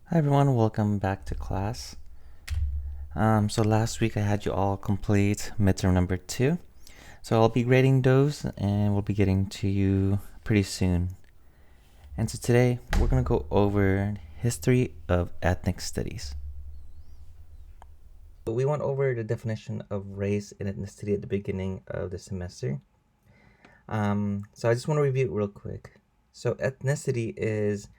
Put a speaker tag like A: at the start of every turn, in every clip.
A: Hi everyone, welcome back to class. So last week I had you all complete midterm number 2. So I'll be grading those and we'll be getting to you pretty soon. And so today we're going to go over history of ethnic studies. We went over the definition of race and ethnicity at the beginning of the semester. So I just want to review it real quick. So ethnicity is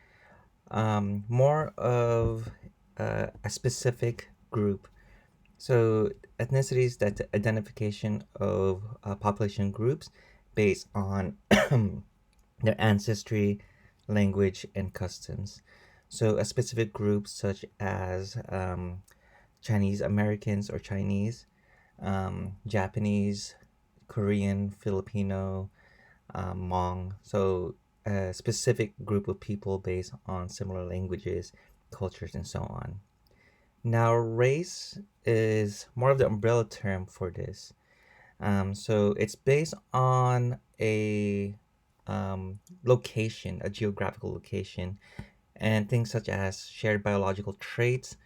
A: more of a specific group. So ethnicity is that identification of population groups based on their ancestry, language, and customs. So a specific group such as Chinese Americans or Chinese, Japanese, Korean, Filipino, Hmong. So a specific group of people based on similar languages, cultures, and so on. Now, race is more of the umbrella term for this. So it's based on a location, a geographical location, and things such as shared biological traits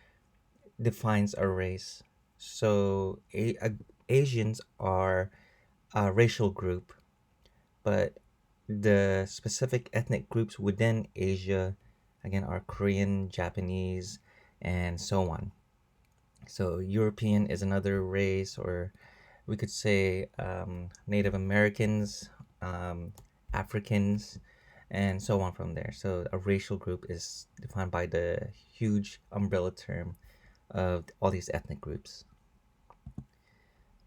A: defines a race. So Asians are a racial group, but the specific ethnic groups within Asia, again, are Korean, Japanese, and so on. So European is another race, or we could say Native Americans, um, Africans, and so on from there. So a racial group is defined by the huge umbrella term of all these ethnic groups.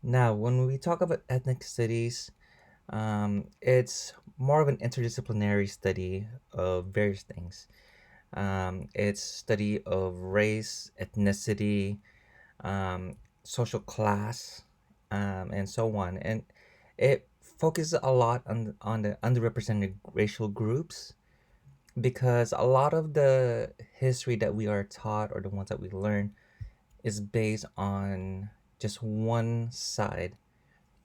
A: Now, when we talk about ethnic studies, it's more of an interdisciplinary study of various things. It's study of race, ethnicity, um, social class, and so on. And it focuses a lot on the underrepresented racial groups because a lot of the history that we are taught or the ones that we learn is based on just one side.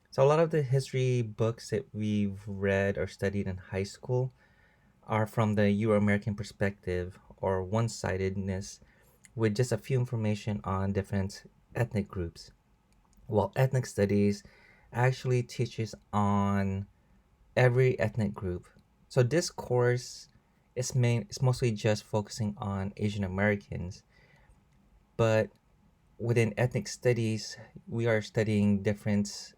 A: So a lot of the history books that we've read or studied in high school are from the Euro-American perspective or one-sidedness with just a few information on different ethnic groups. While ethnic studies actually teaches on every ethnic group. So this course is mostly just focusing on Asian Americans, but within ethnic studies, we are studying different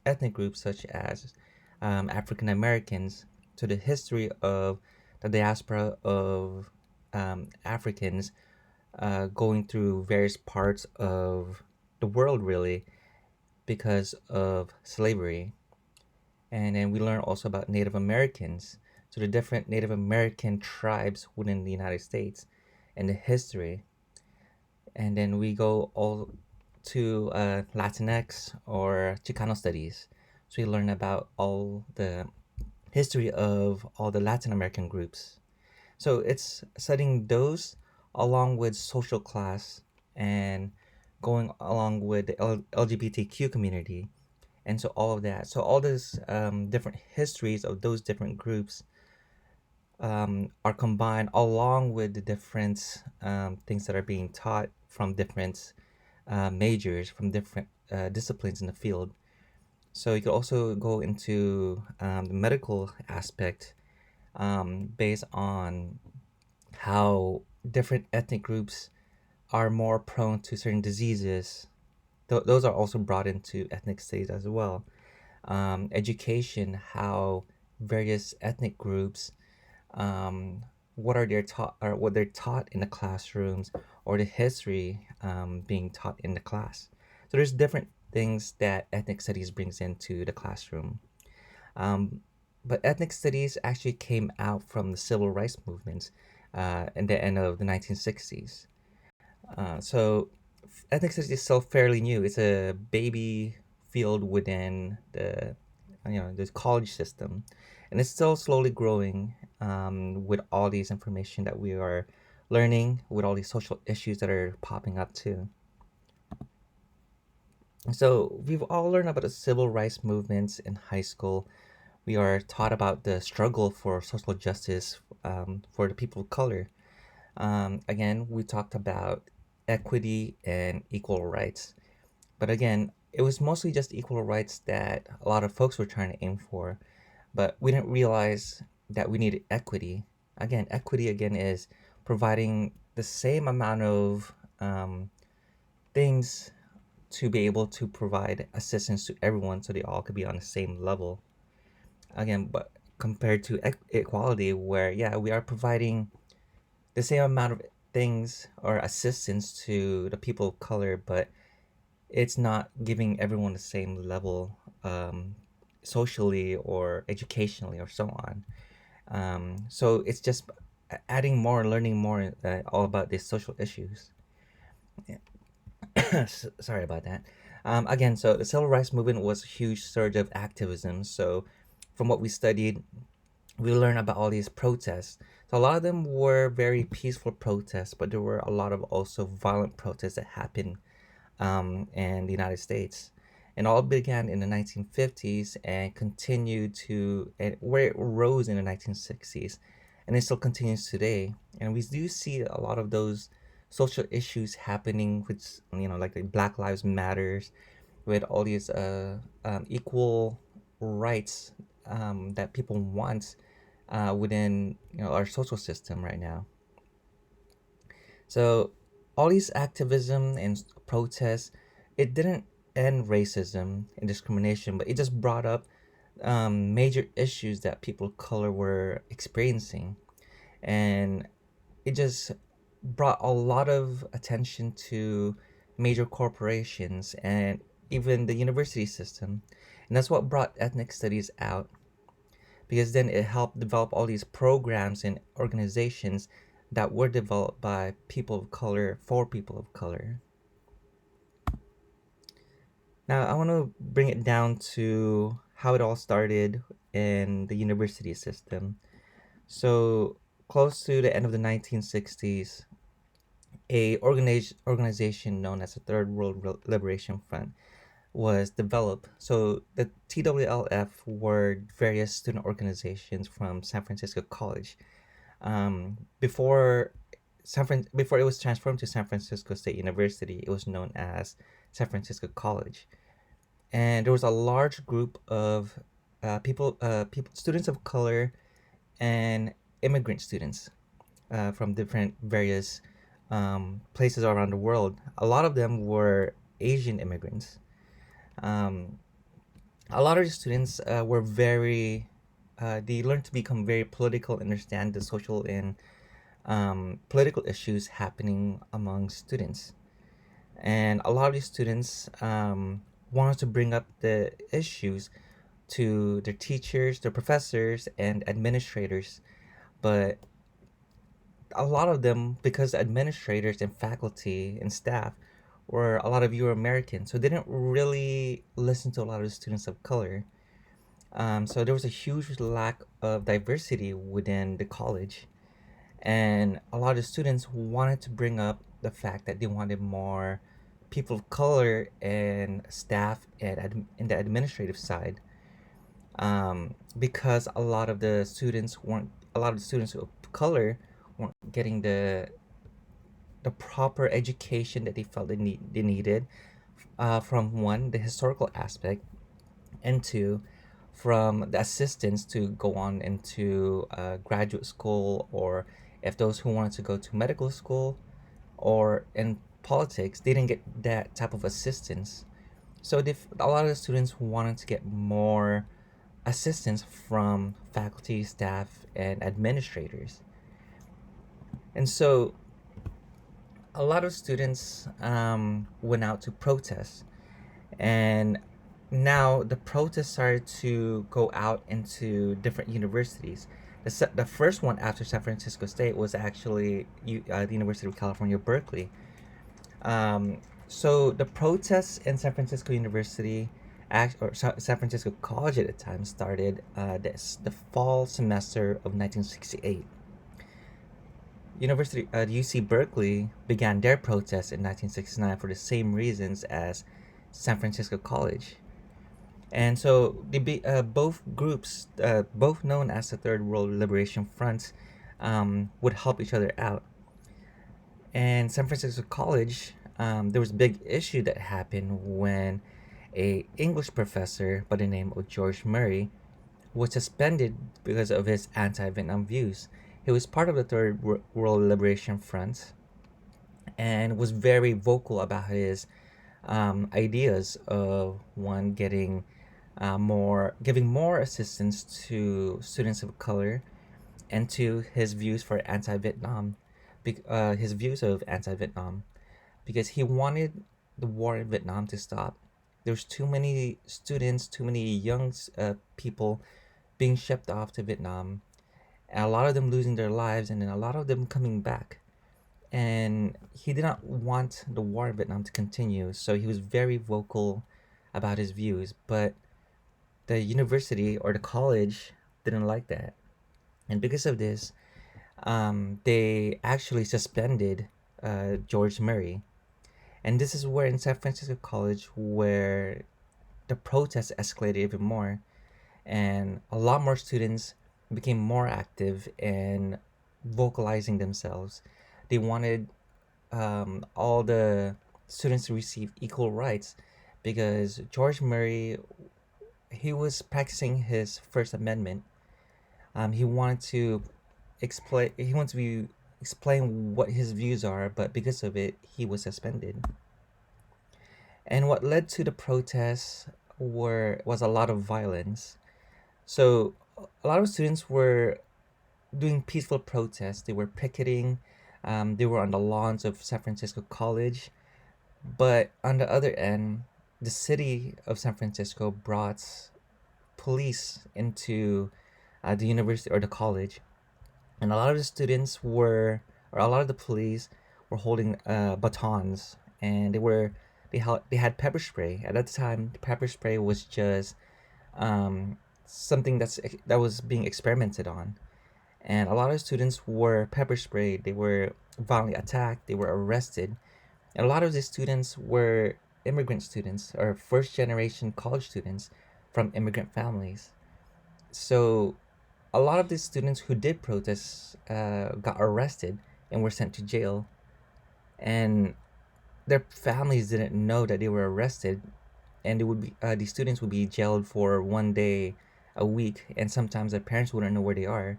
A: ethnic groups such as African Americans, to the history of the diaspora of Africans going through various parts of the world, really, because of slavery. And then we learn also about Native Americans, so the different Native American tribes within the United States and the history. And then we go all to Latinx or Chicano studies. So we learn about all the history of all the Latin American groups. So it's studying those along with social class and going along with the LGBTQ community. And so all of that. So all these different histories of those different groups are combined along with the different things that are being taught from different majors, from different disciplines in the field. So you could also go into the medical aspect based on how different ethnic groups are more prone to certain diseases. Those are also brought into ethnic studies as well. Education, how various ethnic groups, um, what are their taught or what they're taught in the classrooms, or the history being taught in the class. So there's different things that ethnic studies brings into the classroom. Um, but ethnic studies actually came out from the civil rights movements in the end of the 1960s. So ethnic studies is still fairly new. It's a baby field within the college system, and it's still slowly growing with all these information that we are learning, with all these social issues that are popping up too. So we've all learned about the civil rights movements in high school. We are taught about the struggle for social justice for the people of color. Again, we talked about equity and equal rights. But again, it was mostly just equal rights that a lot of folks were trying to aim for. But we didn't realize that we needed equity. Again, equity again is providing the same amount of things to be able to provide assistance to everyone so they all could be on the same level. Again, but compared to equality, where yeah, we are providing the same amount of things or assistance to the people of color, but it's not giving everyone the same level socially or educationally or so on. So it's just adding more, learning more all about these social issues. Sorry about that. Again, so the civil rights movement was a huge surge of activism. So from what we studied, we learned about all these protests. So a lot of them were very peaceful protests, but there were a lot of also violent protests that happened in the United States. And all began in the 1950s and continued to, and where it rose in the 1960s. And it still continues today. And we do see a lot of those social issues happening, which, like the Black Lives Matters, with all these equal rights that people want within our social system right now. So all these activism and protests, it didn't end racism and discrimination, but it just brought up major issues that people of color were experiencing, and it just brought a lot of attention to major corporations and even the university system, and that's what brought ethnic studies out, because then it helped develop all these programs and organizations that were developed by people of color for people of color. Now, I want to bring it down to how it all started in the university system. So, close to the end of the 1960s, organization known as the Third World Liberation Front was developed. So the TWLF were various student organizations from San Francisco College. Before before it was transformed to San Francisco State University, it was known as San Francisco College, and there was a large group of students of color and immigrant students from different various places around the world. A lot of them were Asian immigrants. Um, a lot of the students were very they learned to become very political, understand the social and political issues happening among students. And a lot of these students wanted to bring up the issues to their teachers, their professors, and administrators. But a lot of them, because administrators and faculty and staff were a lot of Euro Americans, so they didn't really listen to a lot of the students of color. So there was a huge lack of diversity within the college, and a lot of students wanted to bring up the fact that they wanted more people of color and staff and in the administrative side, because a lot of the students of color weren't getting the proper education that they felt they needed, from one, the historical aspect, and two, from the assistance to go on into graduate school, or if those who wanted to go to medical school or in politics, they didn't get that type of assistance. So a lot of the students wanted to get more assistance from faculty, staff, and administrators. And so a lot of students went out to protest, and now the protests started to go out into different universities. The first one after San Francisco State was actually the University of California, Berkeley. So the protests in San Francisco University, or San Francisco College at the time, started the fall semester of 1968. UC Berkeley began their protests in 1969 for the same reasons as San Francisco College. And so both groups, both known as the Third World Liberation Front, would help each other out. And San Francisco College, there was a big issue that happened when a English professor by the name of George Murray was suspended because of his anti-Vietnam views. He was part of the World Liberation Front and was very vocal about his ideas of one getting giving more assistance to students of color, and to his views for anti-Vietnam, his views of anti-Vietnam, because he wanted the war in Vietnam to stop. There's too many students, too many young people being shipped off to Vietnam, and a lot of them losing their lives, and then a lot of them coming back. And he did not want the war in Vietnam to continue, so he was very vocal about his views. But the university or the college didn't like that, and because of this, they actually suspended George Murray. And this is where in San Francisco College, where the protests escalated even more, and a lot more students became more active and vocalizing themselves. They wanted all the students to receive equal rights, because George Murray, he was practicing his First Amendment. He wanted to explain what his views are, but because of it, he was suspended. And what led to the protests was a lot of violence. So a lot of students were doing peaceful protests. They were picketing. They were on the lawns of San Francisco College. But on the other end, the city of San Francisco brought police into the university or the college, and a lot of the students were, or a lot of the police were holding batons, and they had pepper spray. At that time, pepper spray was just something that was being experimented on, and a lot of students were pepper sprayed. They were violently attacked. They were arrested, and a lot of these students were immigrant students or first generation college students from immigrant families. So a lot of these students who did protest got arrested and were sent to jail, and their families didn't know that they were arrested, and these students would be jailed for 1 day a week, and sometimes their parents wouldn't know where they are.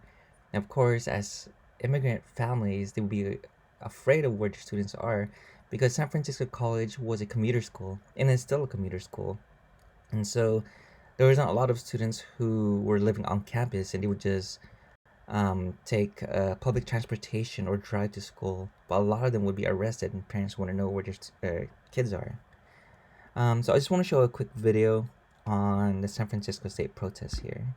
A: And of course, as immigrant families, they would be afraid of where the students are, because San Francisco College was a commuter school and is still a commuter school. And so there wasn't a lot of students who were living on campus, and they would just take public transportation or drive to school. But a lot of them would be arrested, and parents want to know where their kids are. So I just want to show a quick video on the San Francisco State protests here.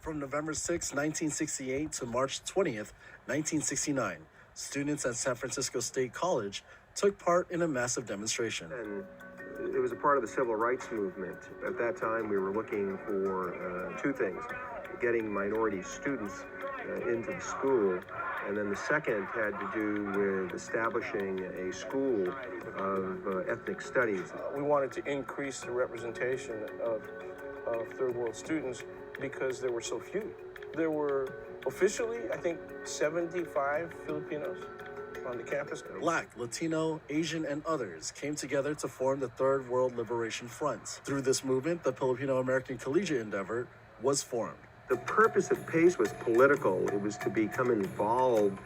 B: From November 6, 1968 to March 20th, 1969, students at San Francisco State College took part in a massive demonstration.
C: And it was a part of the civil rights movement. At that time, we were looking for two things: getting minority students into the school, and then the second had to do with establishing a school of ethnic studies.
D: We wanted to increase the representation of third world students because there were so few. There were officially, I think, 75 Filipinos on the campus.
B: Black, Latino, Asian, and others came together to form the Third World Liberation Front. Through this movement, the Filipino American Collegiate Endeavor was formed.
C: The purpose of PACE was political. It was to become involved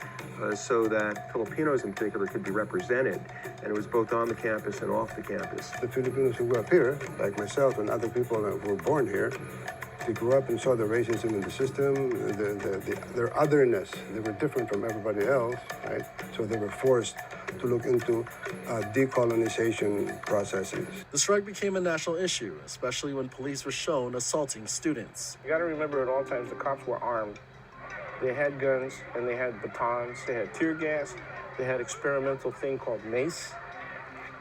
C: so that Filipinos in particular could be represented. And it was both on the campus and off the campus.
E: The Filipinos who grew up here, like myself and other people that were born here, they grew up and saw the racism in the system, their otherness. They were different from everybody else, right? So they were forced to look into decolonization processes.
B: The strike became a national issue, especially when police were shown assaulting students.
D: You got to remember at all times the cops were armed. They had guns and they had batons. They had tear gas. They had experimental thing called mace,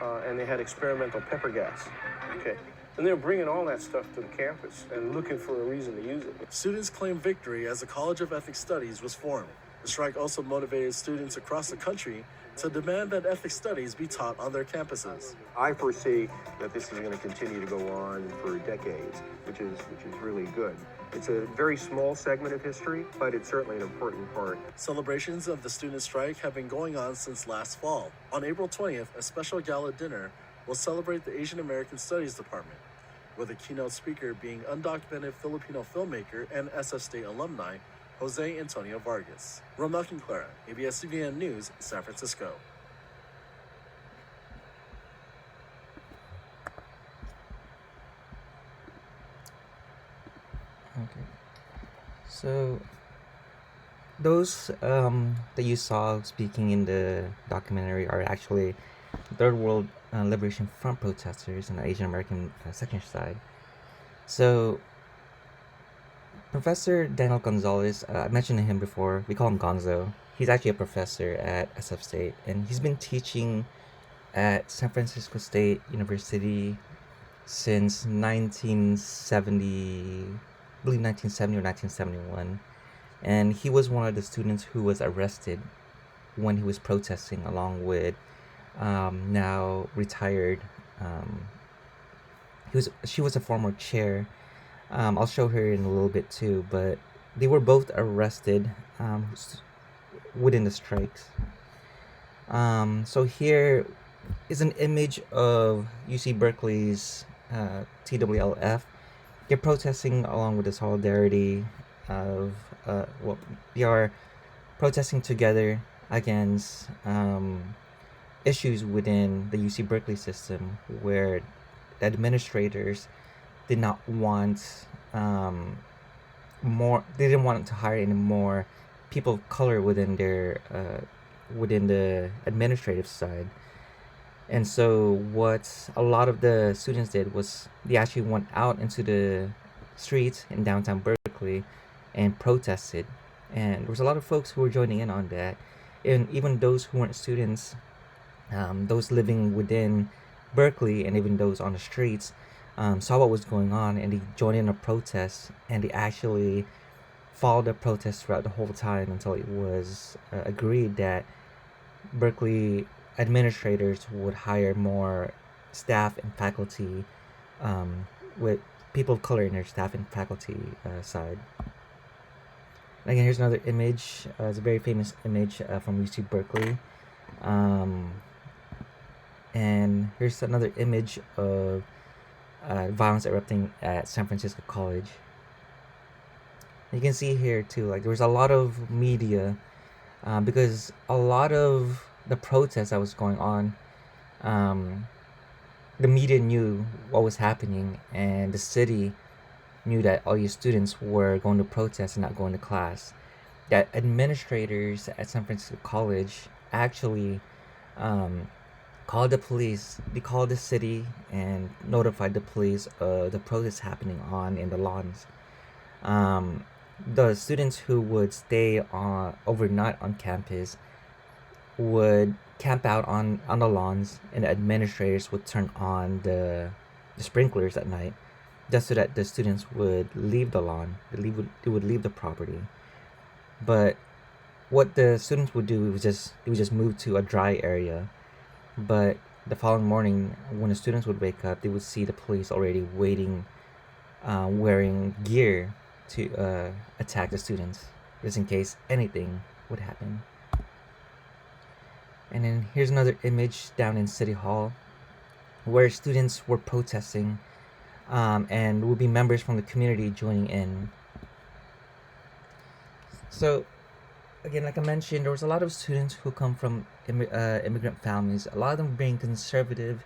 D: and they had experimental pepper gas. Okay. And they were bringing all that stuff to the campus and looking for a reason to use it.
B: Students claimed victory as the College of Ethnic Studies was formed. The strike also motivated students across the country to demand that ethnic studies be taught on their campuses.
C: I foresee that this is going to continue to go on for decades, which is really good. It's a very small segment of history, but it's certainly an important part.
B: Celebrations of the student strike have been going on since last fall. On April 20th, a special gala dinner will celebrate the Asian American Studies Department, with a keynote speaker being undocumented Filipino filmmaker and SF State alumni Jose Antonio Vargas. Romel Quinclara, ABS-CBN News, San Francisco.
A: Okay. So those that you saw speaking in the documentary are actually Third World Liberation Front protesters on the Asian American section side. So Professor Daniel Gonzalez, I mentioned him before. We call him Gonzo. He's actually a professor at SF State, and he's been teaching at San Francisco State University since 1970, I believe 1970 or 1971. And he was one of the students who was arrested when he was protesting along with now retired. She was a former chair. I'll show her in a little bit too, but they were both arrested within the strikes. So here is an image of UC Berkeley's TWLF. They're protesting along with the solidarity of they are protesting together against issues within the UC Berkeley system where the administrators did not want more. They didn't want to hire any more people of color within their within the administrative side. And so what a lot of the students did was they actually went out into the streets in downtown Berkeley and protested. And there was a lot of folks who were joining in on that. And even those who weren't students, those living within Berkeley and even those on the streets saw what was going on and they joined in a protest and they actually followed the protest throughout the whole time until it was agreed that Berkeley administrators would hire more staff and faculty with people of color in their staff and faculty side. Again, here's another image. It's a very famous image from UC Berkeley. And here's another image of violence erupting at San Francisco College. You can see here too, like there was a lot of media because a lot of the protests that was going on, the media knew what was happening and the city knew that all your students were going to protest and not going to class. That administrators at San Francisco College actually called the police. They called the city and notified the police of the protests happening on in the lawns. The students who would stay overnight on campus would camp out on the lawns, and the administrators would turn on the sprinklers at night just so that the students would leave the lawn. They would leave the property. But what the students would do was they would just move to a dry area. But the following morning, when the students would wake up, they would see the police already waiting, wearing gear to attack the students, just in case anything would happen. And then here's another image down in City Hall, where students were protesting, and would be members from the community joining in. So, again, like I mentioned, there was a lot of students who come from immigrant families. A lot of them being conservative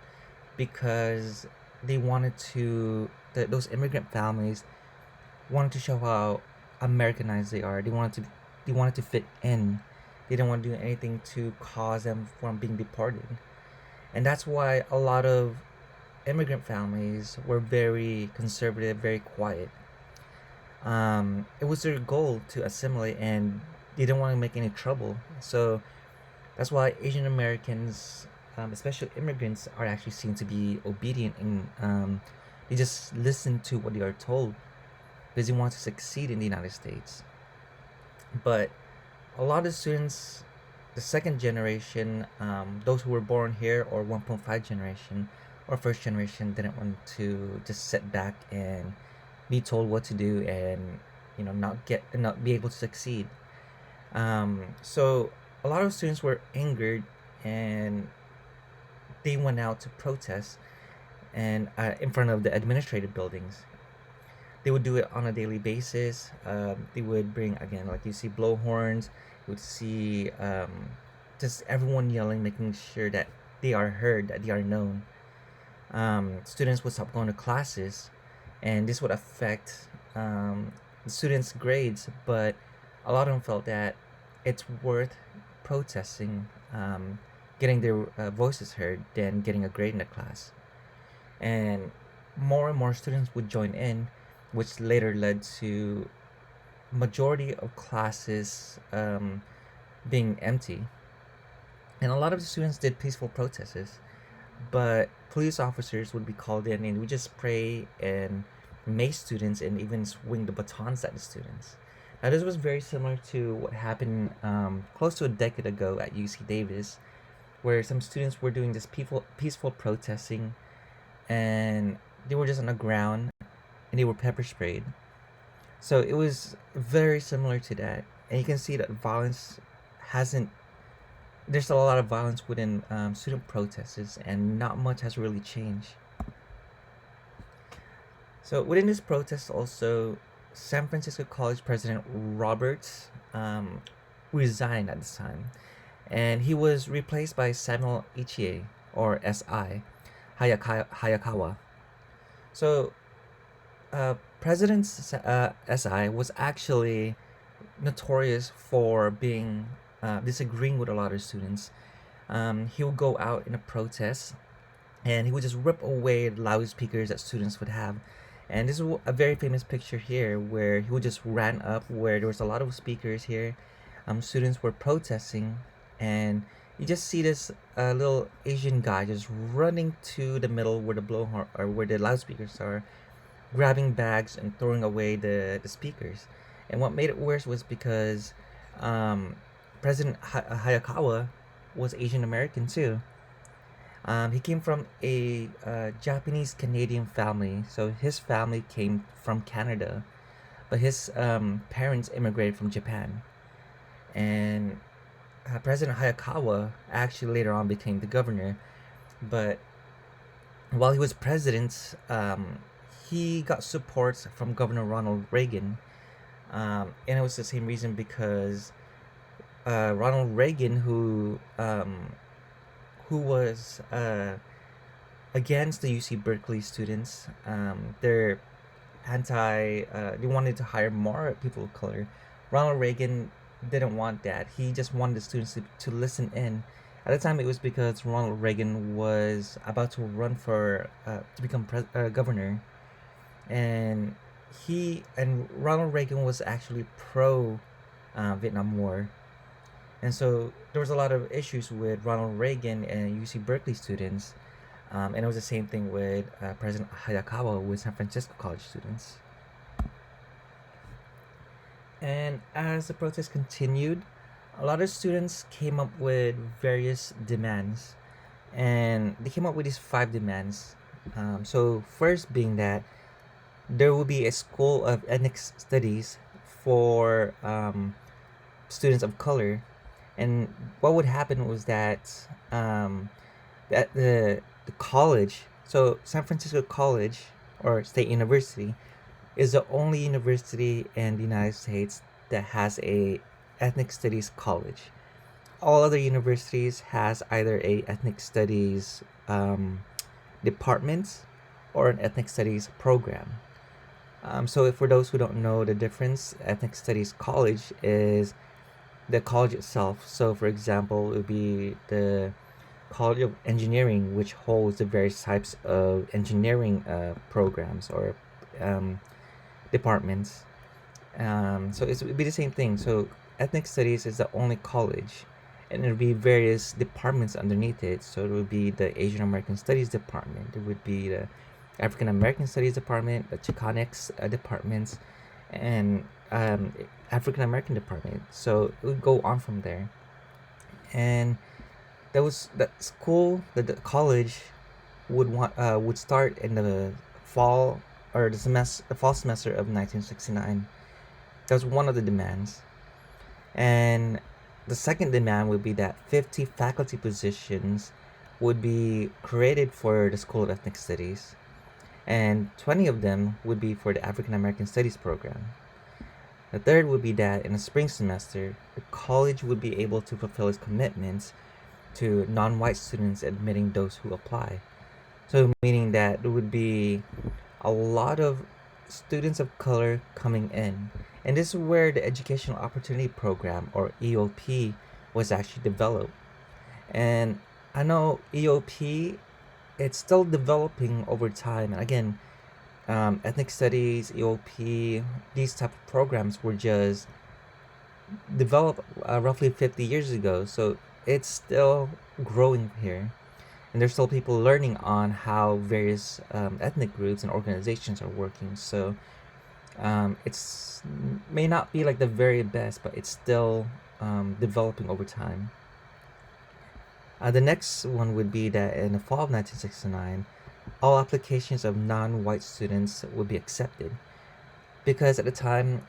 A: because they wanted to. Those immigrant families wanted to show how Americanized they are. They wanted to fit in. They didn't want to do anything to cause them from being deported, and that's why a lot of immigrant families were very conservative, very quiet. It was their goal to assimilate, and they didn't want to make any trouble. So that's why Asian Americans, especially immigrants, are actually seen to be obedient and they just listen to what they are told because they want to succeed in the United States. But a lot of students, the second generation, those who were born here, or 1.5 generation or first generation, didn't want to just sit back and be told what to do and not be able to succeed. So a lot of students were angered, and they went out to protest and in front of the administrative buildings. They would do it on a daily basis. They would bring, again, like you see blowhorns. You would see just everyone yelling, making sure that they are heard, that they are known. Students would stop going to classes, and this would affect the students' grades. But a lot of them felt that it's worth protesting, getting their voices heard, than getting a grade in the class. And more students would join in, which later led to majority of classes being empty. And a lot of the students did peaceful protests, but police officers would be called in and would just spray and mace students and even swing the batons at the students. Now, this was very similar to what happened close to a decade ago at UC Davis, where some students were doing this peaceful protesting, and they were just on the ground and they were pepper sprayed. So it was very similar to that, and you can see that violence hasn't. There's a lot of violence within student protests, and not much has really changed. So within this protest, also, San Francisco College President Roberts resigned at this time, and he was replaced by Samuel Ichie, or S.I. Hayakawa. So President S.I. was actually notorious for being disagreeing with a lot of students. He would go out in a protest, and he would just rip away the loudspeakers that students would have. And this is a very famous picture here, where he would just ran up where there was a lot of speakers here. Students were protesting, and you just see this little Asian guy just running to the middle where the blowhorn, or where the loudspeakers are, grabbing bags and throwing away the speakers. And what made it worse was because President Hayakawa was Asian American too. He came from a Japanese Canadian family, so his family came from Canada, but his parents immigrated from Japan. And President Hayakawa actually later on became the governor, but while he was president, he got support from Governor Ronald Reagan, and it was the same reason because Ronald Reagan, who was against the UC Berkeley students. They're anti. They wanted to hire more people of color. Ronald Reagan didn't want that. He just wanted the students to listen in. At the time, it was because Ronald Reagan was about to run for to become governor, and Ronald Reagan was actually pro Vietnam War. And so there was a lot of issues with Ronald Reagan and UC Berkeley students, and it was the same thing with President Hayakawa with San Francisco College students. And as the protest continued, a lot of students came up with various demands, and they came up with these 5 demands. So first being that there will be a school of ethnic studies for students of color. And what would happen was that that the college, so San Francisco College or State University, is the only university in the United States that has a ethnic studies college. All other universities has either a ethnic studies department or an ethnic studies program. So for those who don't know the difference, ethnic studies college is the college itself. So for example, it would be the College of Engineering, which holds the various types of engineering programs or departments. So it would be the same thing. So ethnic studies is the only college, and there would be various departments underneath it. So it would be the Asian American Studies department. There would be the African American Studies department, the Chicanx departments, and African American department. So it would go on from there. And that school, the college would start in the fall or the fall semester of 1969. That was one of the demands. And the second demand would be that 50 faculty positions would be created for the School of Ethnic Studies, and 20 of them would be for the African American Studies program. The third would be that in the spring semester, the college would be able to fulfill its commitments to non white students admitting those who apply. So, meaning that there would be a lot of students of color coming in. And this is where the Educational Opportunity Program, or EOP, was actually developed. And I know EOP, it's still developing over time. And again, ethnic studies, EOP, these type of programs were just developed roughly 50 years ago. So it's still growing here. And there's still people learning on how various ethnic groups and organizations are working. So it's may not be like the very best, but it's still developing over time. The next one would be that in the fall of 1969, all applications of non-white students would be accepted because at the time,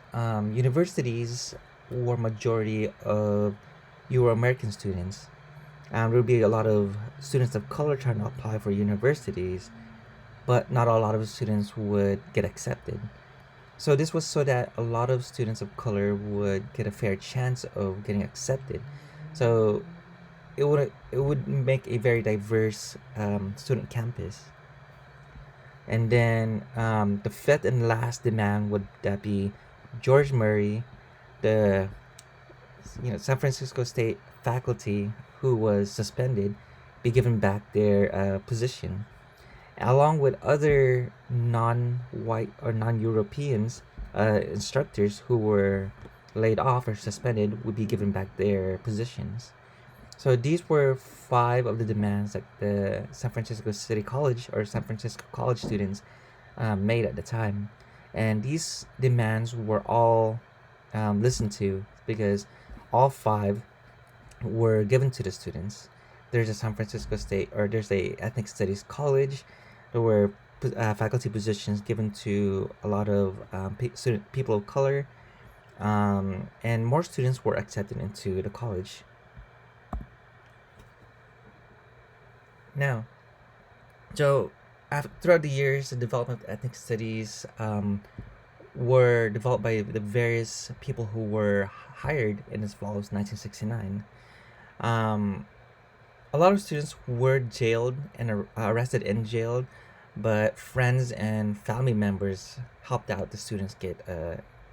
A: universities were majority of Euro-American students. There would be a lot of students of color trying to apply for universities, but not a lot of students would get accepted. So this was so that a lot of students of color would get a fair chance of getting accepted. So it would make a very diverse student campus. And then the fifth and last demand would that be George Murray, the San Francisco State faculty who was suspended, be given back their position, along with other non-white or non-Europeans instructors who were laid off or suspended would be given back their positions. So these were five of the demands that the San Francisco City College or San Francisco College students made at the time. And these demands were all listened to because all five were given to the students. There's a San Francisco State, or there's a Ethnic Studies College. There were faculty positions given to a lot of people of color, and more students were accepted into the college. Now, so throughout the years, the development of ethnic studies were developed by the various people who were hired in as follows 1969. Um, a lot of students were jailed and arrested and jailed, but friends and family members helped out the students get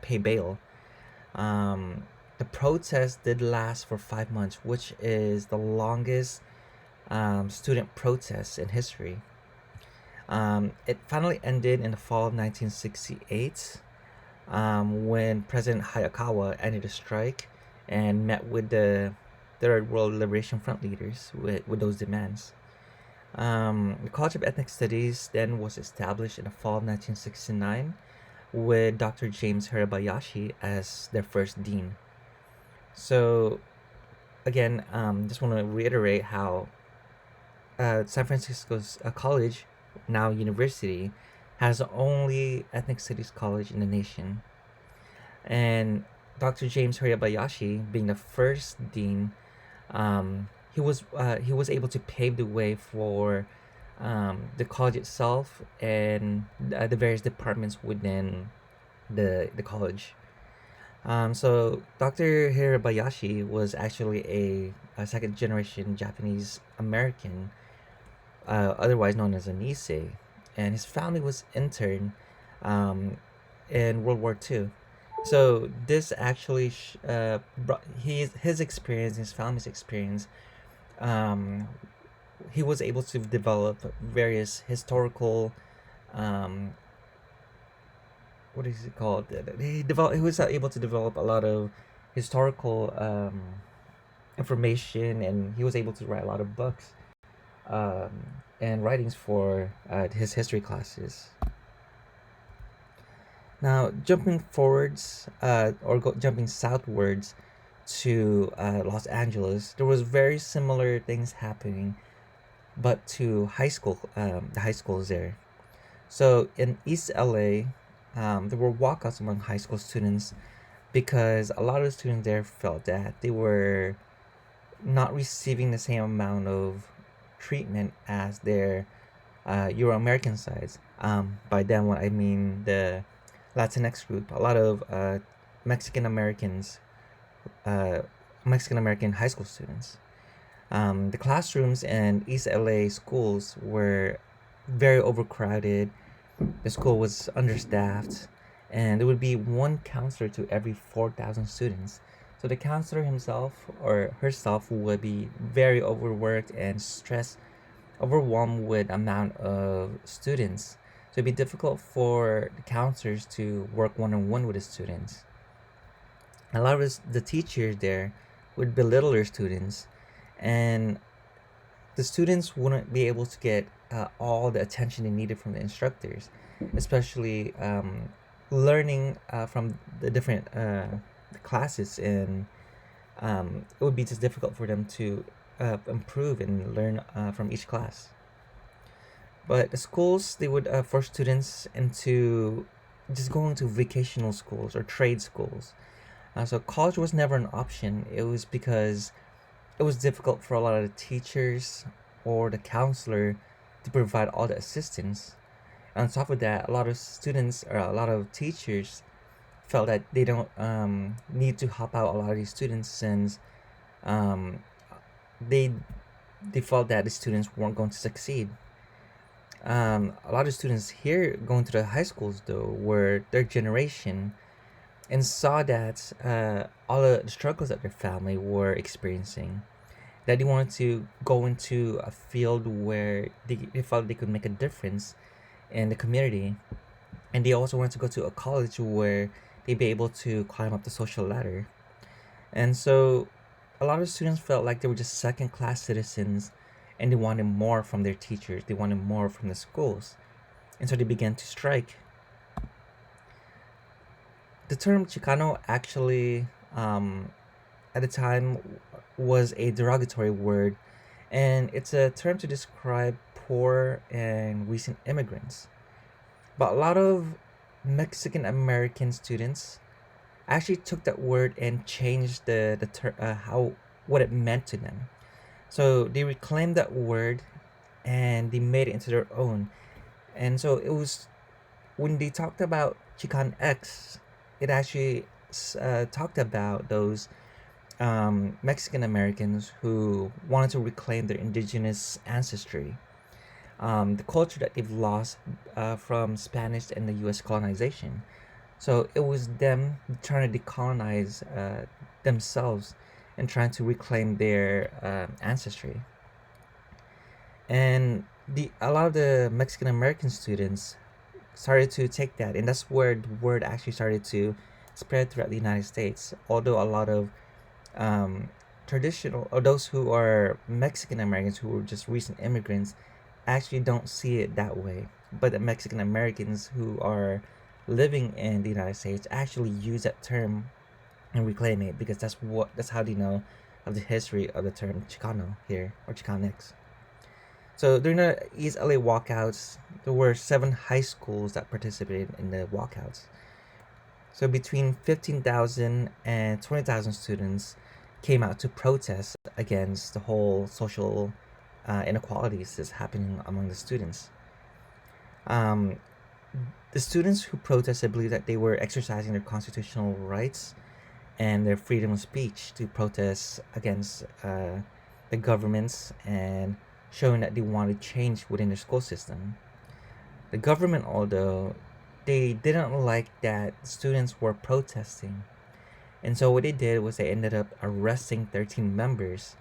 A: pay bail. Um, the protest did last for 5 months, which is the longest student protest in history. It finally ended in the fall of 1968 when President Hayakawa ended the strike and met with the Third World Liberation Front leaders with those demands. The College of Ethnic Studies then was established in the fall of 1969 with Dr. James Hirabayashi as their first dean. So, again, just want to reiterate how San Francisco's college, now university, has the only ethnic studies college in the nation. And Dr. James Hirabayashi, being the first dean, he was able to pave the way for the college itself and the various departments within the college. So Dr. Hirabayashi was actually a second generation Japanese American, otherwise known as a Nisei, and his family was interned in World War II. So this actually brought his experience, his family's experience. Um, he was able to develop various historical, um, what is it called? He was able to develop a lot of historical information, and he was able to write a lot of books um, and writings for his history classes. Now, jumping forwards, jumping southwards to Los Angeles, there was very similar things happening, but to high school, the high schools there. So in East LA, there were walkouts among high school students because a lot of the students there felt that they were not receiving the same amount of treatment as their Euro American sides. By them, what I mean the Latinx group. A lot of Mexican Americans, uh, Mexican American high school students. The classrooms in East LA schools were very overcrowded. The school was understaffed, and there would be one counselor to every 4,000 students. So the counselor himself or herself would be very overworked and stressed, overwhelmed with amount of students. So it'd be difficult for the counselors to work one on one with the students. A lot of the teachers there would belittle their students, and the students wouldn't be able to get all the attention they needed from the instructors, especially learning from the different classes, and it would be just difficult for them to improve and learn from each class. But the schools, they would force students into just going to vocational schools or trade schools. So college was never an option. It was because it was difficult for a lot of the teachers or the counselor to provide all the assistance. On top of that, a lot of students or a lot of teachers felt that they don't need to help out a lot of these students since um, they they felt that the students weren't going to succeed. A lot of students here going to the high schools though were their generation and saw that all the struggles that their family were experiencing, that they wanted to go into a field where they felt they could make a difference in the community, and they also wanted to go to a college where they'd be able to climb up the social ladder. And so a lot of students felt like they were just second class citizens, and they wanted more from their teachers, they wanted more from the schools, and so they began to strike. The term Chicano actually, at the time, was a derogatory word, and it's a term to describe poor and recent immigrants. But a lot of Mexican American students actually took that word and changed how what it meant to them. So they reclaimed that word and they made it into their own. And so it was when they talked about Chican X, it actually talked about those Mexican Americans who wanted to reclaim their indigenous ancestry, the culture that they've lost from Spanish and the U.S. colonization. So it was them trying to decolonize themselves and trying to reclaim their ancestry. And the a lot of the Mexican American students started to take that, and that's where the word actually started to spread throughout the United States. Although a lot of um, traditional or those who are Mexican Americans who were just recent immigrants actually don't see it that way. But the Mexican Americans who are living in the United States actually use that term and reclaim it because that's how they know of the history of the term Chicano here or Chicanx. So during the East LA walkouts, there were 7 high schools that participated in the walkouts. So between 15,000 and 20,000 students came out to protest against the whole social inequalities that's happening among the students. Um, the students who protested believe that they were exercising their constitutional rights and their freedom of speech to protest against the governments and showing that they wanted change within their school system. The government, although they didn't like that students were protesting, and so what they did was they ended up arresting 13 members,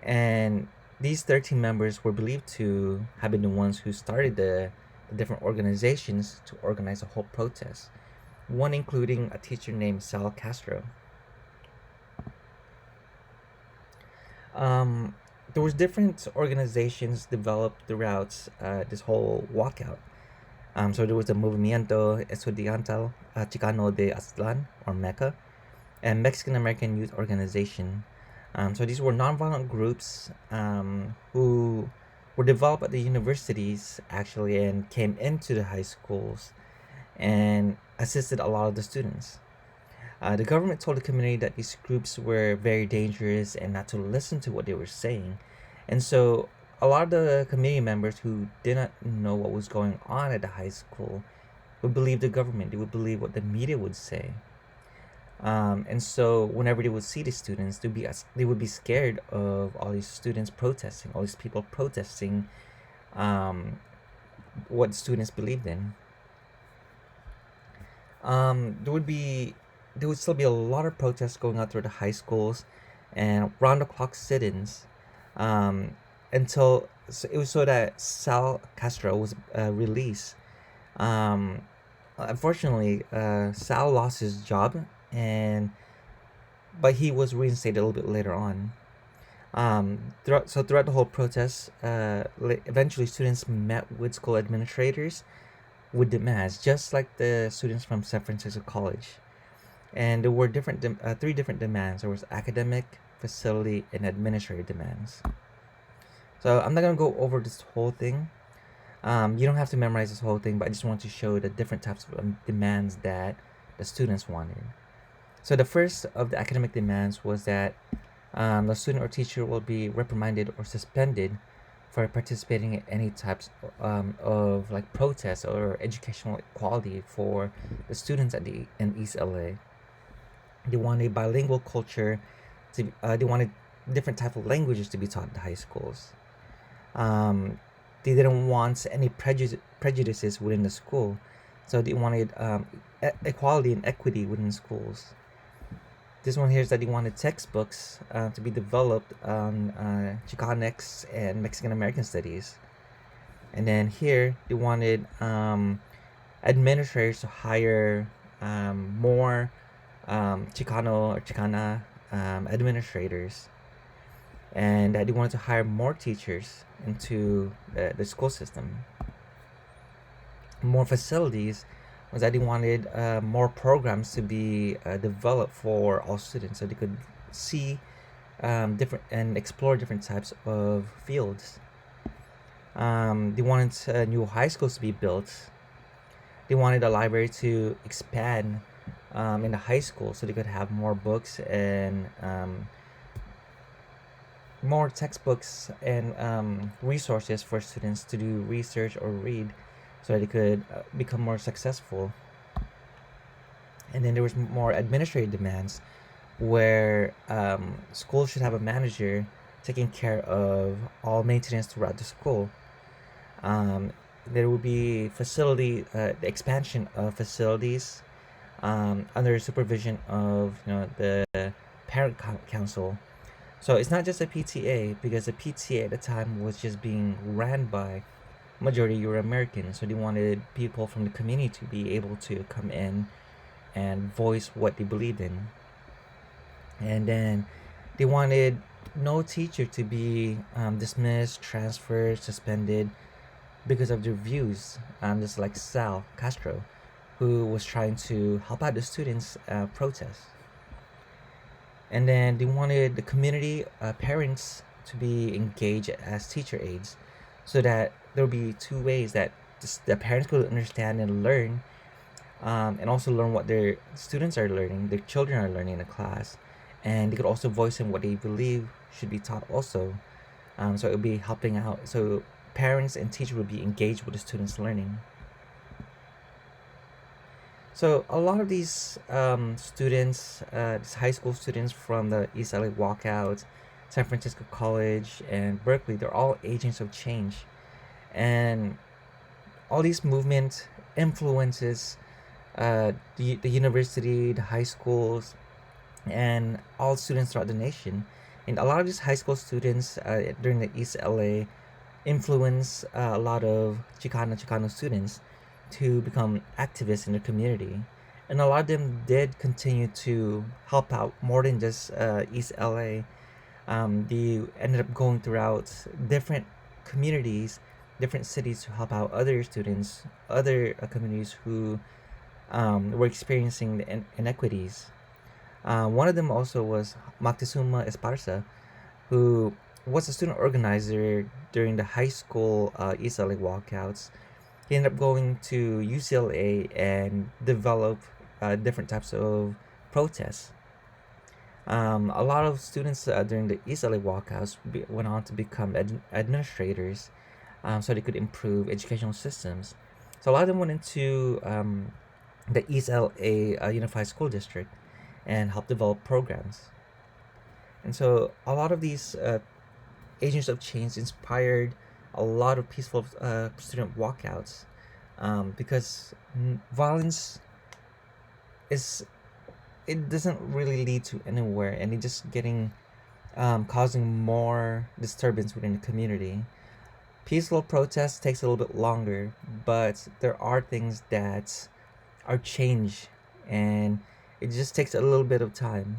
A: and these 13 members were believed to have been the ones who started the different organizations to organize a whole protest, one including a teacher named Sal Castro. Um, there was different organizations developed throughout this whole walkout. So there was the Movimiento Estudiantil Chicano de Aztlan, or MECA, and Mexican American Youth Organization. So these were nonviolent groups who were developed at the universities actually and came into the high schools and assisted a lot of the students. The government told the community that these groups were very dangerous and not to listen to what they were saying. And so a lot of the community members who did not know what was going on at the high school would believe the government, they would believe what the media would say. And so whenever they would see the students, they would be scared of all these students protesting, all these people protesting what students believed in. There would still be a lot of protests going on through the high schools and round the clock sit-ins until it was so that Sal Castro was released. Unfortunately, Sal lost his job, but he was reinstated a little bit later on. Throughout the whole protest, eventually students met with school administrators with demands, just like the students from San Francisco College. And there were three different demands. There was academic, facility, and administrative demands. So I'm not gonna go over this whole thing. You don't have to memorize this whole thing, but I just want to show the different types of demands that the students wanted. So the first of the academic demands was that the student or teacher will be reprimanded or suspended for participating in any types of like protests or educational equality for the students in East LA. They wanted bilingual culture. They wanted different type of languages to be taught in the high schools. They didn't want any prejudices within the school, so they wanted equality and equity within schools. This one here is that they wanted textbooks to be developed on Chicanx and Mexican American studies. And then here they wanted administrators to hire more Chicano or Chicana administrators, and that they wanted to hire more teachers into the school system. More facilities was that they wanted more programs to be developed for all students, so they could see different and explore different types of fields. They wanted new high schools to be built. They wanted the library to expand in the high school so they could have more books and more textbooks and resources for students to do research or read so that they could become more successful. And then there was more administrative demands where schools should have a manager taking care of all maintenance throughout the school. There would be the expansion of facilities under supervision of the parent council. So it's not just a PTA, because the PTA at the time was just being ran by majority Euro Americans. So they wanted people from the community to be able to come in and voice what they believed in. And then they wanted no teacher to be dismissed, transferred, suspended because of their views. Just like Sal Castro, who was trying to help out the students protest. And then they wanted the community parents to be engaged as teacher aides, so that there would be two ways that the parents could understand and learn, and also learn what their students are learning, their children are learning in the class, and they could also voice in what they believe should be taught also. So it would be helping out. So parents and teachers would be engaged with the students' learning. So a lot of these students, these high school students from the East LA Walkout, San Francisco College, and Berkeley, they're all agents of change. And all these movement influences the university, the high schools, and all students throughout the nation. And a lot of these high school students during the East LA influence a lot of Chicano students to become activists in the community. And a lot of them did continue to help out more than just East LA. They ended up going throughout different communities different cities to help out other students, other communities who were experiencing the inequities. One of them also was Moctezuma Esparza, who was a student organizer during the high school East LA walkouts. He ended up going to UCLA and develop different types of protests. A lot of students during the East LA walkouts went on to become administrators, so they could improve educational systems. So a lot of them went into the East LA Unified School District and helped develop programs. And so a lot of these agents of change inspired a lot of peaceful student walkouts, because violence is, it doesn't really lead to anywhere, and it just getting causing more disturbance within the community. Peaceful protest takes a little bit longer, but there are things that are changed, and it just takes a little bit of time.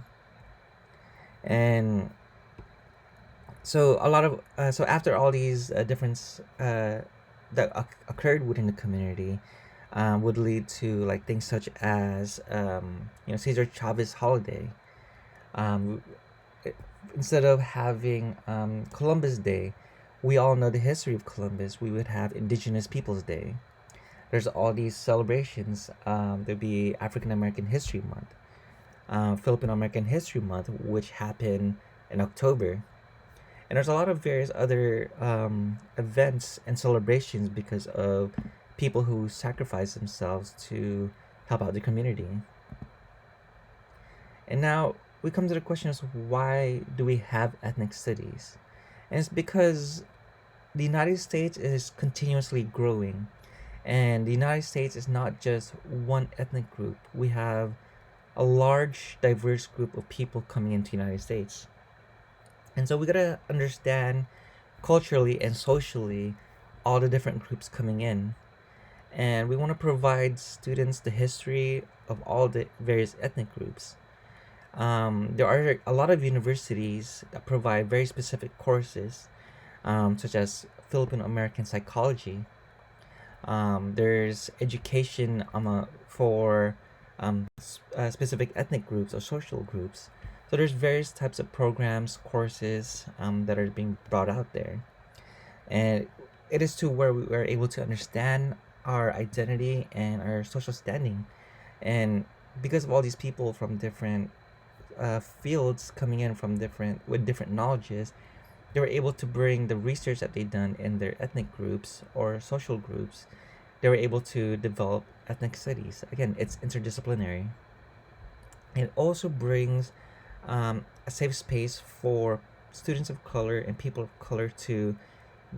A: And so a lot of so after all these difference that occurred within the community, would lead to like things such as Cesar Chavez holiday. um, i- Instead of having Columbus Day, we all know the history of Columbus. We would have Indigenous Peoples Day. There's all these celebrations. There'd be African American History Month, Filipino American History Month, which happened in October. And there's a lot of various other events and celebrations because of people who sacrifice themselves to help out the community. And now we come to the question is, why do we have ethnic cities? And it's because the United States is continuously growing. And the United States is not just one ethnic group. We have a large, diverse group of people coming into the United States. And so we gotta understand culturally and socially all the different groups coming in. And we want to provide students the history of all the various ethnic groups. There are a lot of universities that provide very specific courses, such as Filipino American psychology. There's education for specific ethnic groups or social groups. So there's various types of programs, courses that are being brought out there, and it is to where we are able to understand our identity and our social standing. And because of all these people from different fields coming in from different with different knowledges, they were able to bring the research that they've done in their ethnic groups or social groups. They were able to develop ethnic cities. Again, it's interdisciplinary. It also brings a safe space for students of color and people of color to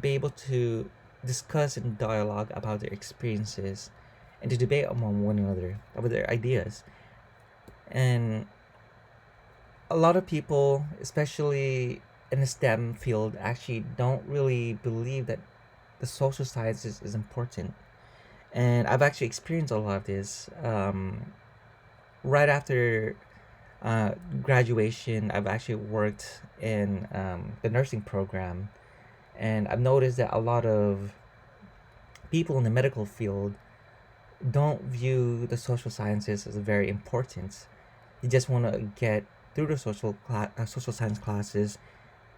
A: be able to discuss and dialogue about their experiences and to debate among one another about their ideas. And a lot of people, especially in the STEM field, actually don't really believe that the social sciences is important. And I've actually experienced a lot of this. Right after uh, graduation, I've actually worked in the nursing program, and I've noticed that a lot of people in the medical field don't view the social sciences as very important. You just want to get through the social science classes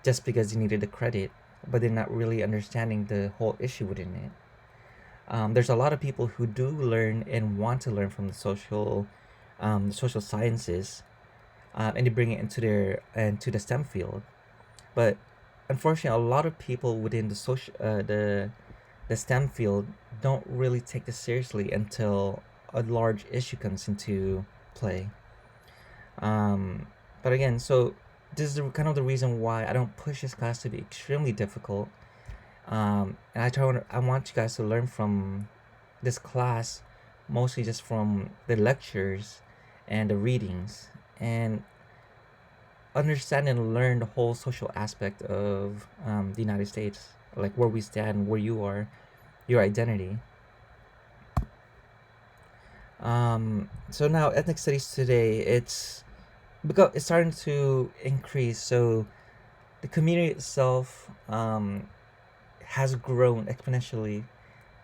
A: just because you needed the credit, but they're not really understanding the whole issue within it. There's a lot of people who do learn and want to learn from the social sciences, and they bring it into the STEM field. But unfortunately, a lot of people within the STEM field don't really take this seriously until a large issue comes into play. Um, but again, so this is kind of the reason why I don't push this class to be extremely difficult. And I want you guys to learn from this class, mostly just from the lectures and the readings, and understand and learn the whole social aspect of the United States, like where we stand, where you are, your identity. So now ethnic studies today, it's starting to increase. So the community itself has grown exponentially,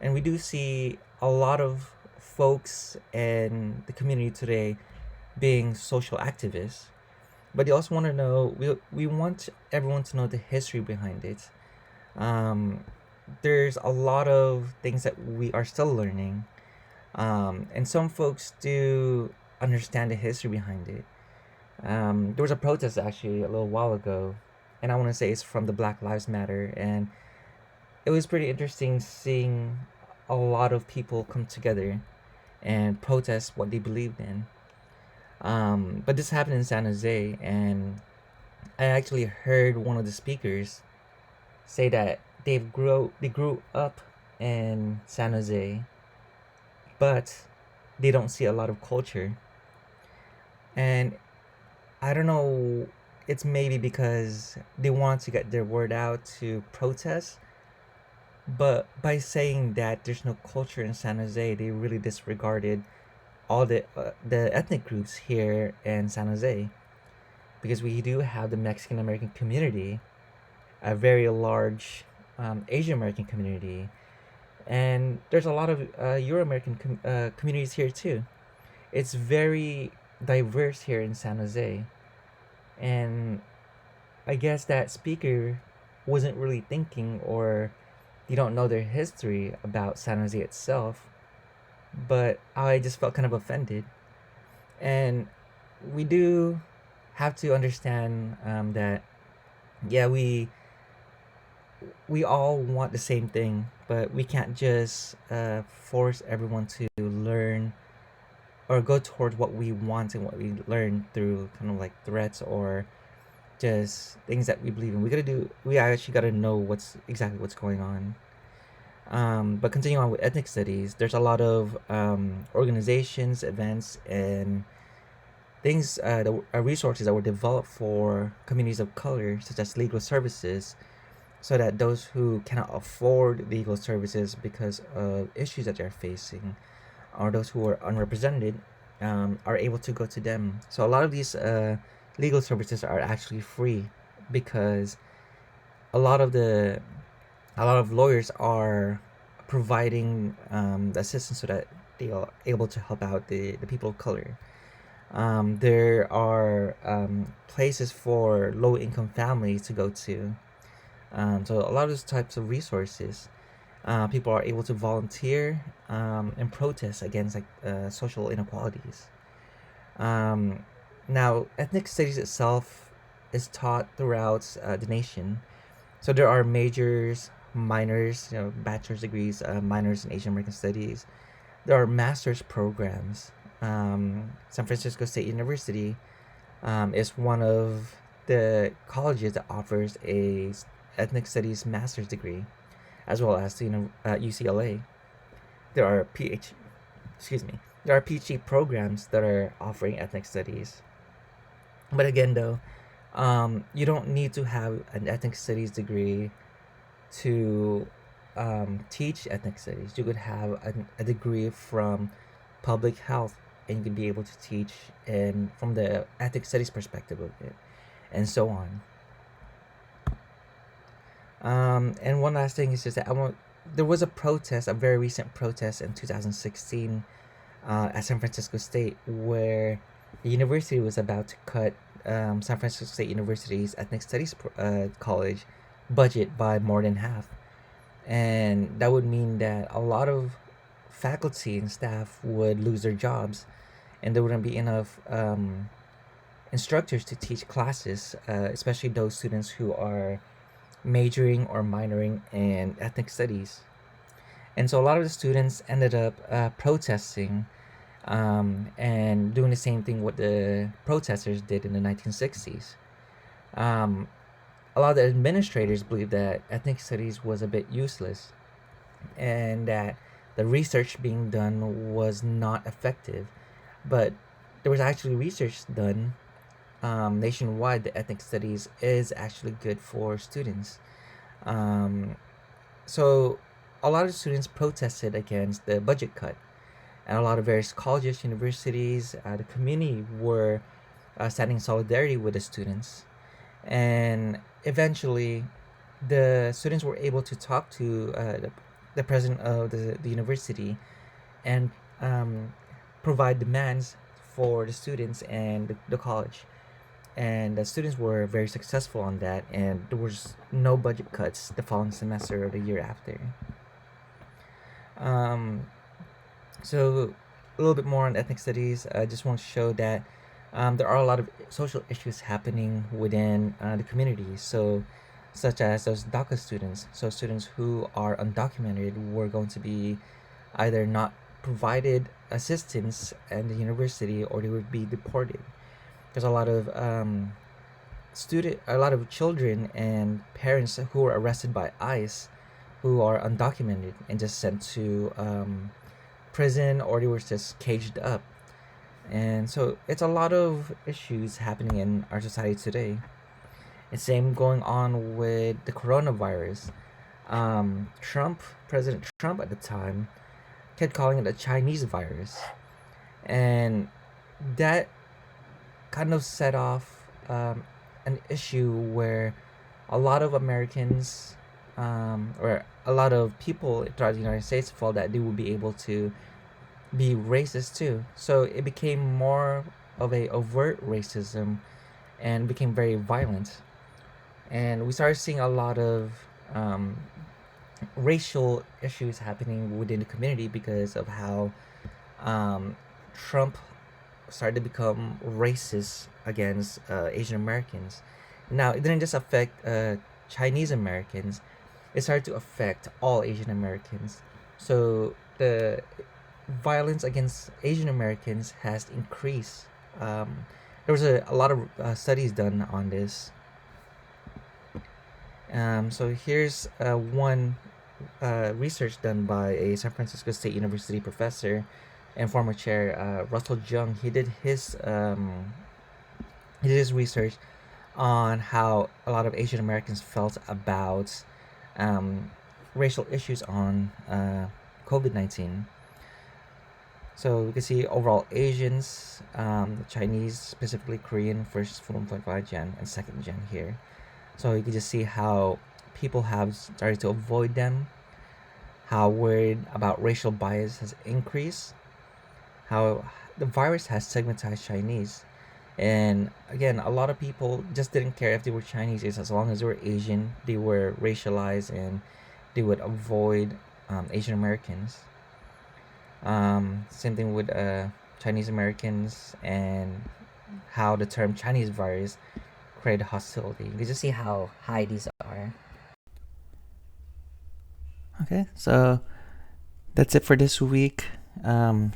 A: and we do see a lot of folks in the community today being social activists. But you also want to know, we want everyone to know the history behind it. Um, there's a lot of things that we are still learning, and some folks do understand the history behind it. There was a protest actually a little while ago, and I want to say it's from the Black Lives Matter, and it was pretty interesting seeing a lot of people come together and protest what they believed in. But this happened in San Jose, and I actually heard one of the speakers say that they grew up in San Jose, but they don't see a lot of culture. And I don't know, it's maybe because they want to get their word out to protest, but by saying that there's no culture in San Jose, they really disregarded all the ethnic groups here in San Jose, because we do have the Mexican American community, a very large Asian American community, and there's a lot of Euro American communities here too. It's very diverse here in San Jose, and I guess that speaker wasn't really thinking, or you don't know their history about San Jose itself, but I just felt kind of offended. And we do have to understand that, yeah, we all want the same thing, but we can't just force everyone to learn or go towards what we want and what we learn through kind of like threats or just things that we believe in. We actually gotta know what's going on. But continuing on with ethnic studies, there's a lot of organizations, events, and things resources that were developed for communities of color, such as legal services, so that those who cannot afford legal services because of issues that they're facing, or those who are unrepresented, are able to go to them. So a lot of these legal services are actually free, because a lot of the a lot of lawyers are providing the assistance so that they are able to help out the people of color. There are places for low income families to go to. So a lot of those types of resources, people are able to volunteer and protest against like social inequalities. Um, Now, ethnic studies itself is taught throughout the nation. So there are majors, minors, bachelor's degrees, minors in Asian American Studies. There are master's programs. San Francisco State University is one of the colleges that offers a ethnic studies master's degree, as well as UCLA. There are excuse me, there are PhD programs that are offering ethnic studies. But again, though, you don't need to have an ethnic studies degree to teach ethnic studies. You could have a degree from public health, and you could be able to teach and from the ethnic studies perspective of it, and so on. And one last thing is just that there was a protest, a very recent protest in 2016 at San Francisco State, where the university was about to cut San Francisco State University's Ethnic Studies college budget by more than half. And that would mean that a lot of faculty and staff would lose their jobs, and there wouldn't be enough instructors to teach classes, especially those students who are majoring or minoring in ethnic studies. And so a lot of the students ended up protesting and doing the same thing what the protesters did in the 1960s. Um, a lot of the administrators believed that ethnic studies was a bit useless, and that the research being done was not effective. But there was actually research done nationwide that ethnic studies is actually good for students. Um, so a lot of students protested against the budget cut, and a lot of various colleges, universities, the community were standing in solidarity with the students. And eventually, the students were able to talk to the president of the university and provide demands for the students and the college. And the students were very successful on that, and there was no budget cuts the following semester or the year after. Um, so a little bit more on ethnic studies. I just want to show that there are a lot of social issues happening within the community. So, such as those DACA students, so students who are undocumented were going to be either not provided assistance at the university or they would be deported. There's a lot of children and parents who are arrested by ICE who are undocumented and just sent to prison, or they were just caged up. And so it's a lot of issues happening in our society today. And same going on with the coronavirus. President Trump at the time, kept calling it a Chinese virus. And that kind of set off an issue where a lot of Americans, or a lot of people throughout the United States, felt that they would be able to be racist too. So it became more of a overt racism and became very violent. And we started seeing a lot of um, racial issues happening within the community because of how um, Trump started to become racist against Asian Americans. Now, it didn't just affect Chinese Americans, it started to affect all Asian Americans. So the violence against Asian Americans has increased. There was a lot of studies done on this. So here's one research done by a San Francisco State University professor and former chair, Russell Jung. He did his research on how a lot of Asian Americans felt about um, racial issues on COVID-19. So we can see overall Asians, Chinese, specifically Korean, first 1.5 gen and second gen here. So you can just see how people have started to avoid them, how worried about racial bias has increased, how the virus has stigmatized Chinese. And again, a lot of people just didn't care if they were Chinese, as long as they were Asian, they were racialized and they would avoid Asian Americans. Same thing with Chinese Americans, and how the term Chinese virus created hostility. You can just see how high these are. Okay, so that's it for this week.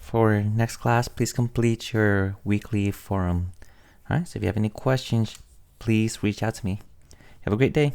A: For next class, please complete your weekly forum. All right, so if you have any questions, please reach out to me. Have a great day.